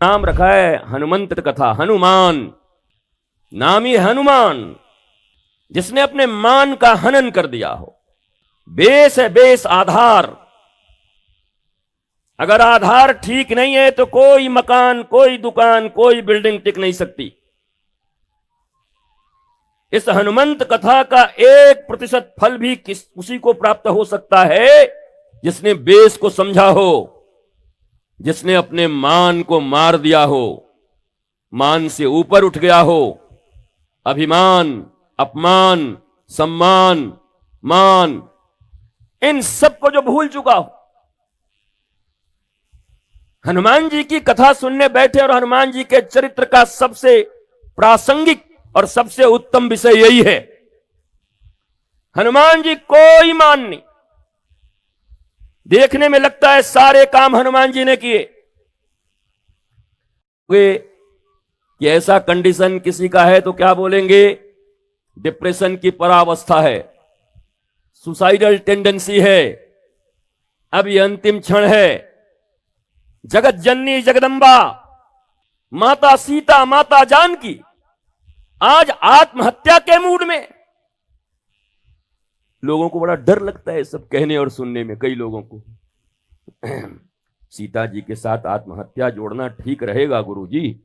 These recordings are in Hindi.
नाम रखा है हनुमंत कथा। हनुमान नाम ही हनुमान, जिसने अपने मान का हनन कर दिया हो। बेस है बेस, आधार। अगर आधार ठीक नहीं है तो कोई मकान, कोई दुकान, कोई बिल्डिंग टिक नहीं सकती। इस हनुमंत कथा का 1% फल भी उसी को प्राप्त हो सकता है जिसने बेस को समझा हो, जिसने अपने मान को मार दिया हो, मान से ऊपर उठ गया हो। अभिमान, अपमान, सम्मान, मान, इन सबको जो भूल चुका हो। हनुमान जी की कथा सुनने बैठे और हनुमान जी के चरित्र का सबसे प्रासंगिक और सबसे उत्तम विषय यही है। हनुमान जी कोई मान नहीं। देखने में लगता है सारे काम हनुमान जी ने किए। कि ऐसा कंडीशन किसी का है तो क्या बोलेंगे? डिप्रेशन की परावस्था है, सुसाइडल टेंडेंसी है, अब यह अंतिम क्षण है। जगत जननी जगदंबा माता सीता, माता जानकी आज आत्महत्या के मूड में। लोगों को बड़ा डर लगता है सब कहने और सुनने में। कई लोगों को सीता जी के साथ आत्महत्या जोड़ना ठीक रहेगा गुरुजी।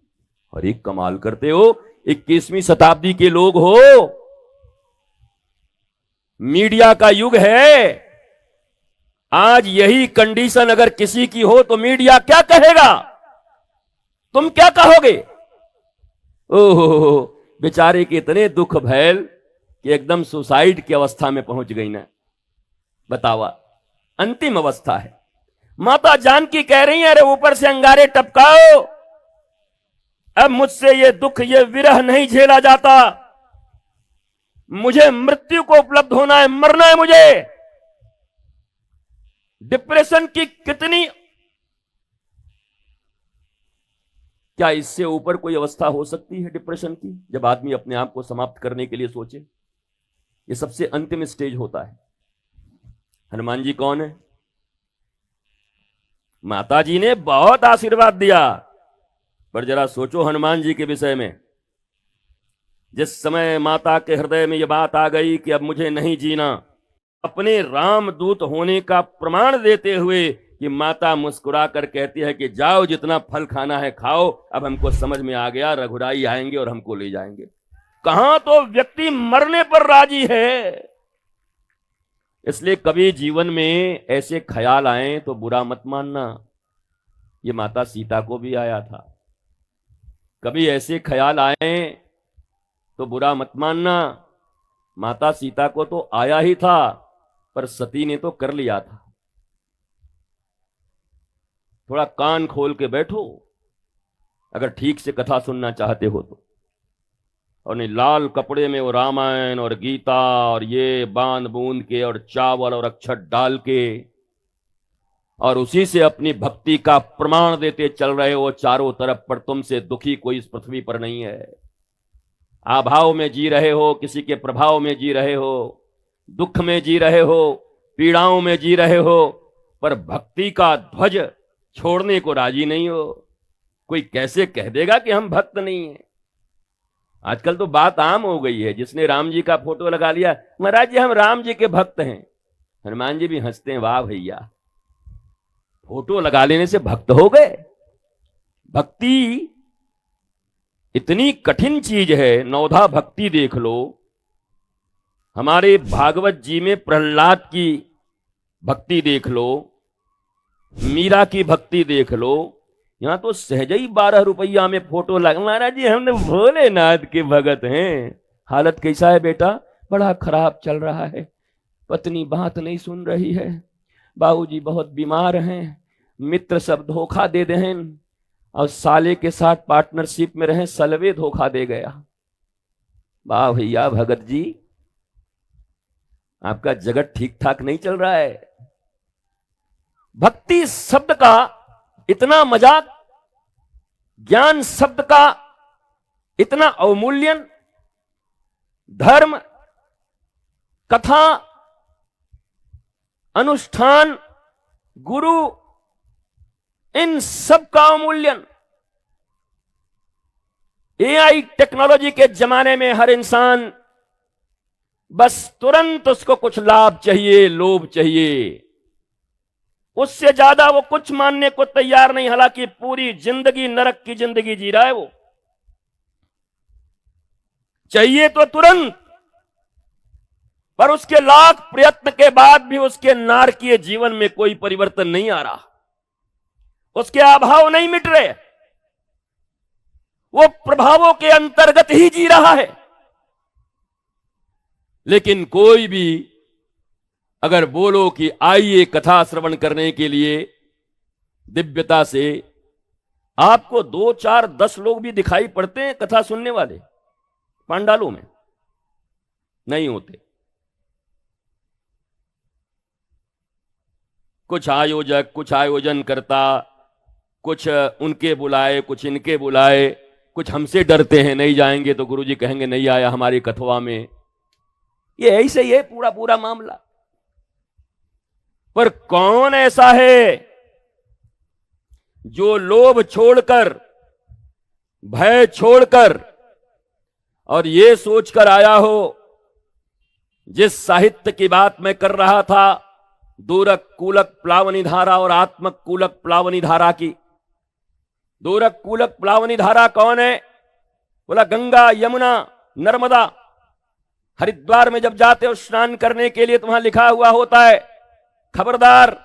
और एक कमाल करते हो, 21वीं शताब्दी के लोग हो, मीडिया का युग है। आज यही कंडीशन अगर किसी की हो तो मीडिया क्या कहेगा? तुम क्या कहोगे? ओहो, बेचारे के इतने दुख भैल कि एकदम सुसाइड की अवस्था में पहुंच गई ना। बतावा, अंतिम अवस्था है। माता जानकी कह रही है, अरे ऊपर से अंगारे टपकाओ, अब मुझसे ये दुख, ये विरह नहीं झेला जाता, मुझे मृत्यु को उपलब्ध होना है, मरना है मुझे। डिप्रेशन की कितनी, क्या इससे ऊपर कोई अवस्था हो सकती है डिप्रेशन की? जब आदमी अपने आप को समाप्त करने के लिए सोचे, यह सबसे अंतिम स्टेज होता है। हनुमान जी कौन है? माता जी ने बहुत आशीर्वाद दिया, पर जरा सोचो हनुमान जी के विषय में। जिस समय माता के हृदय में यह बात आ गई कि अब मुझे नहीं जीना, अपने रामदूत होने का प्रमाण देते हुए कि माता मुस्कुरा कर कहती है कि जाओ, जितना फल खाना है खाओ, अब हमको समझ में आ गया, रघुराई आएंगे और हमको ले जाएंगे। कहां तो व्यक्ति मरने पर राजी है। इसलिए कभी जीवन में ऐसे ख्याल आए तो बुरा मत मानना। ये माता सीता को भी आया था। कभी ऐसे ख्याल आए तो बुरा मत मानना। माता सीता को तो आया ही था, पर सती ने तो कर लिया था। थोड़ा कान खोल के बैठो अगर ठीक से कथा सुनना चाहते हो तो। और नहीं लाल कपड़े में वो रामायण और गीता और ये बांध बूंद के और चावल और अक्षत डाल के और उसी से अपनी भक्ति का प्रमाण देते चल रहे हो चारों तरफ, पर तुमसे दुखी कोई इस पृथ्वी पर नहीं है। अभाव में जी रहे हो, किसी के प्रभाव में जी रहे हो, दुख में जी रहे हो, पीड़ाओं में जी रहे हो, पर भक्ति का ध्वज छोड़ने को राजी नहीं हो। कोई कैसे कह देगा कि हम भक्त नहीं हैं? आजकल तो बात आम हो गई है, जिसने राम जी का फोटो लगा लिया, महाराज जी हम राम जी के भक्त हैं। हनुमान जी भी हंसते हैं, वाह भैया, फोटो लगा लेने से भक्त हो गए? भक्ति इतनी कठिन चीज है। नौधा भक्ति देख लो, हमारे भागवत जी में प्रहलाद की भक्ति देख लो, मीरा की भक्ति देख लो। यहां तो सहज ही 12 रुपया में फोटो लगा। महाराज जी हमने भोलेनाथ के भगत हैं। हालत कैसा है बेटा? बड़ा खराब चल रहा है, पत्नी बात नहीं सुन रही है, बाबूजी बहुत बीमार हैं, मित्र सब धोखा दे दे हैं, और साले के साथ पार्टनरशिप में रहे, सलवे धोखा दे गया। वाह भैया भगत जी, आपका जगत ठीक ठाक नहीं चल रहा है। भक्ति शब्द का इतना मजाक, ज्ञान शब्द का इतना अवमूल्यन, धर्म, कथा, अनुष्ठान, गुरु, इन सब का अवमूल्यन एआई टेक्नोलॉजी के जमाने में हर इंसान बस तुरंत उसको कुछ लाभ चाहिए, लोभ चाहिए, उससे ज्यादा वो कुछ मानने को तैयार नहीं। हालांकि पूरी जिंदगी नरक की जिंदगी जी रहा है वो। चाहिए तो तुरंत, पर उसके लाख प्रयत्न के बाद भी उसके नारकीय जीवन में कोई परिवर्तन नहीं आ रहा, उसके अभाव नहीं मिट रहे, वो प्रभावों के अंतर्गत ही जी रहा है। लेकिन कोई भी अगर बोलो कि आइए कथा श्रवण करने के लिए दिव्यता से, आपको 2, 4, 10 लोग भी दिखाई पड़ते हैं कथा सुनने वाले पांडालों में? नहीं होते। कुछ आयोजक, कुछ आयोजन करता, कुछ उनके बुलाए, कुछ इनके बुलाए, कुछ हमसे डरते हैं नहीं जाएंगे तो गुरुजी कहेंगे नहीं आया हमारी कथवा में। ये ऐसे ही है पूरा पूरा मामला। पर कौन ऐसा है जो लोभ छोड़कर, भय छोड़कर और ये सोचकर आया हो, जिस साहित्य की बात मैं कर रहा था, दूरक कूलक प्लावनी धारा और आत्मक कूलक प्लावनी धारा की। दूरक कूलक प्लावनी धारा कौन है? बोला गंगा, यमुना, नर्मदा। हरिद्वार में जब जाते हो स्नान करने के लिए तो वहां लिखा हुआ होता है, खबरदार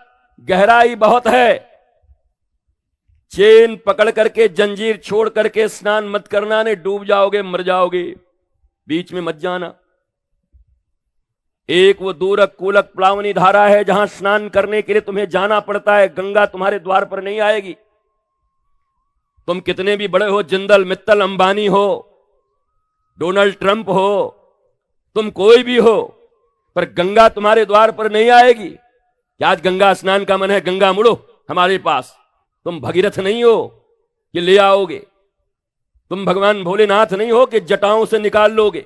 गहराई बहुत है, चेन पकड़ करके, जंजीर छोड़ करके स्नान मत करना, ने डूब जाओगे, मर जाओगे, बीच में मत जाना। एक वो दूरक कूलक प्लावनी धारा है जहां स्नान करने के लिए तुम्हें जाना पड़ता है, गंगा तुम्हारे द्वार पर नहीं आएगी। तुम कितने भी बड़े हो, जिंदल मित्तल अंबानी हो, डोनाल्ड ट्रंप हो, तुम कोई भी हो, पर गंगा तुम्हारे द्वार पर नहीं आएगी। क्या आज गंगा स्नान का मन है? गंगा मुड़ो हमारे पास। तुम भगीरथ नहीं हो कि ले आओगे, तुम भगवान भोलेनाथ नहीं हो कि जटाओं से निकाल लोगे,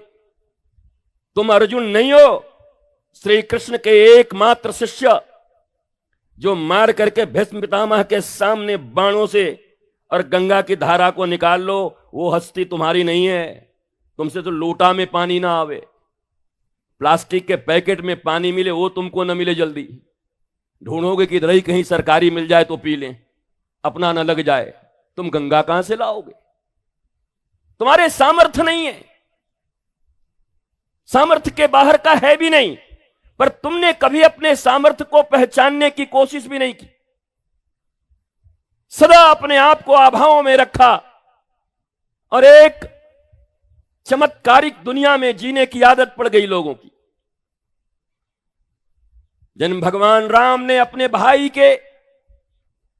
तुम अर्जुन नहीं हो, श्री कृष्ण के एकमात्र शिष्य जो मार करके भीष्म पितामह के सामने बाणों से और गंगा की धारा को निकाल लो। वो हस्ती तुम्हारी नहीं है। तुमसे तो लोटा में पानी ना आवे, प्लास्टिक के पैकेट में पानी मिले वो तुमको न मिले, जल्दी ढूंढोगे कि इधर ही कहीं सरकारी मिल जाए तो पी लें, अपना न लग जाए। तुम गंगा कहां से लाओगे? तुम्हारे सामर्थ्य नहीं है, सामर्थ्य के बाहर का है भी नहीं, पर तुमने कभी अपने सामर्थ्य को पहचानने की कोशिश भी नहीं की। सदा अपने आप को अभावों में रखा और एक चमत्कारिक दुनिया में जीने की आदत पड़ गई लोगों की। जन भगवान राम ने अपने भाई के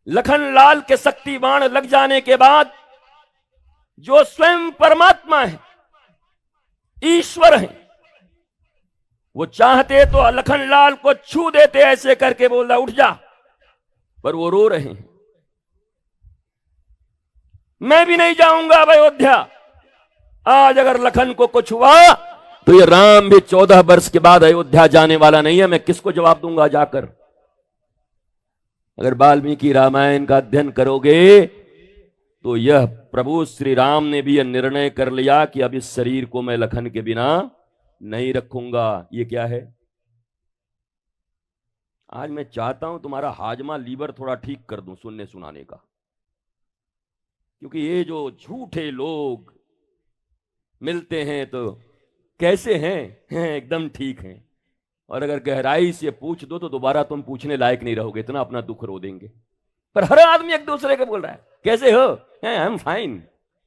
लखन लाल के शक्ति बाण लग जाने के बाद, जो स्वयं परमात्मा है, ईश्वर है, वो चाहते तो लखन लाल को छू देते, ऐसे करके बोला उठ जा, पर वो रो रहे हैं। मैं भी नहीं जाऊंगा अब अयोध्या। आज अगर लखन को कुछ हुआ तो ये राम भी 14 वर्ष के बाद अयोध्या जाने वाला नहीं है। मैं किसको जवाब दूंगा जाकर? अगर वाल्मीकि रामायण का अध्ययन करोगे तो यह प्रभु श्री राम ने भी यह निर्णय कर लिया कि अब इस शरीर को मैं लखन के बिना नहीं रखूंगा। ये क्या है? आज मैं चाहता हूं तुम्हारा हाजमा, लीवर थोड़ा ठीक कर दूं सुनने सुनाने का, क्योंकि ये जो झूठे लोग मिलते हैं तो कैसे हैं एकदम ठीक हैं, और अगर गहराई से पूछ दो तो दोबारा तुम पूछने लायक नहीं रहोगे, इतना अपना दुख रो देंगे। पर हर आदमी एक दूसरे को बोल रहा है, कैसे हो? I am fine,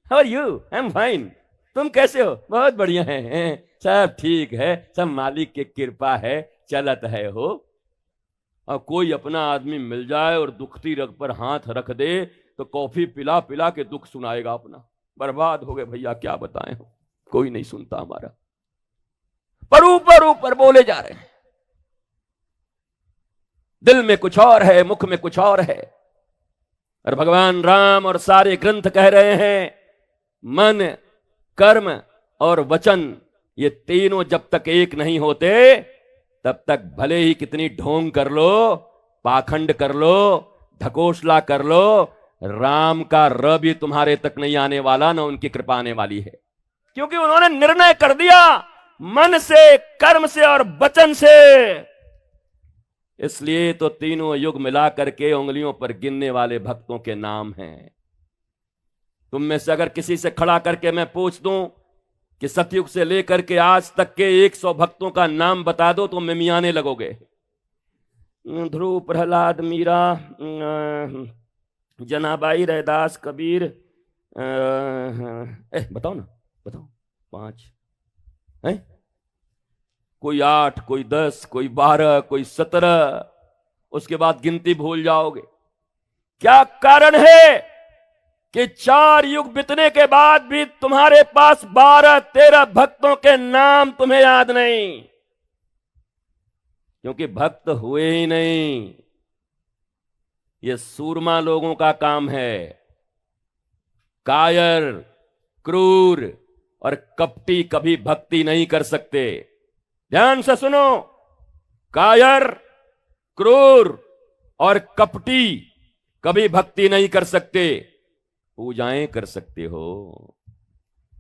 how are you? I am fine. तुम कैसे हो? बहुत बढ़िया है, सब ठीक है, सब मालिक की कृपा है, चलत है हो। और कोई अपना आदमी मिल जाए और दुखती रग पर हाथ रख दे तो कॉफी पिला पिला के दुख सुनाएगा अपना। बर्बाद हो गए भैया, क्या बताएं, हो कोई नहीं सुनता हमारा, पर ऊपर ऊपर बोले जा रहे हैं। दिल में कुछ और है, मुख में कुछ और है। और भगवान राम और सारे ग्रंथ कह रहे हैं, मन, कर्म और वचन, ये तीनों जब तक एक नहीं होते तब तक भले ही कितनी ढोंग कर लो, पाखंड कर लो, ढकोसला कर लो, राम का र भी तुम्हारे तक नहीं आने वाला, ना उनकी कृपा आने वाली है, क्योंकि उन्होंने निर्णय कर दिया मन से, कर्म से और वचन से। इसलिए तो तीनों युग मिला करके उंगलियों पर गिनने वाले भक्तों के नाम हैं। तुम में से अगर किसी से खड़ा करके मैं पूछ दूं कि सतयुग से लेकर के आज तक के 100 भक्तों का नाम बता दो, तो मिमियाने लगोगे। ध्रुव, प्रहलाद, मीरा, जनाबाई, रैदास, कबीर, बताओ ना, बताओ। 5 है, कोई 8, कोई 10, कोई 12, कोई 17, उसके बाद गिनती भूल जाओगे। क्या कारण है कि 4 युग बीतने के बाद भी तुम्हारे पास 12-13 भक्तों के नाम तुम्हें याद नहीं? क्योंकि भक्त हुए ही नहीं। ये सूरमा लोगों का काम है। कायर, क्रूर और कपटी कभी भक्ति नहीं कर सकते। ध्यान से सुनो, कायर, क्रूर और कपटी कभी भक्ति नहीं कर सकते। पूजाएं कर सकते हो,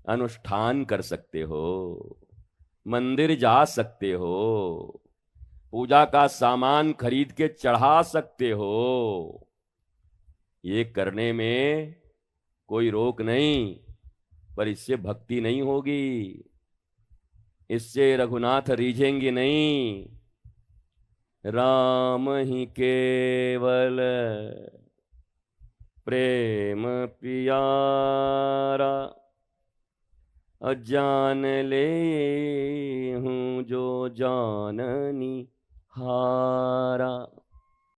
अनुष्ठान कर सकते हो, मंदिर जा सकते हो, पूजा का सामान खरीद के चढ़ा सकते हो, ये करने में कोई रोक नहीं, पर इससे भक्ति नहीं होगी, इससे रघुनाथ रीझेंगे नहीं। राम ही केवल प्रेम प्यारा, अजान ले हूं जो जाननी हारा।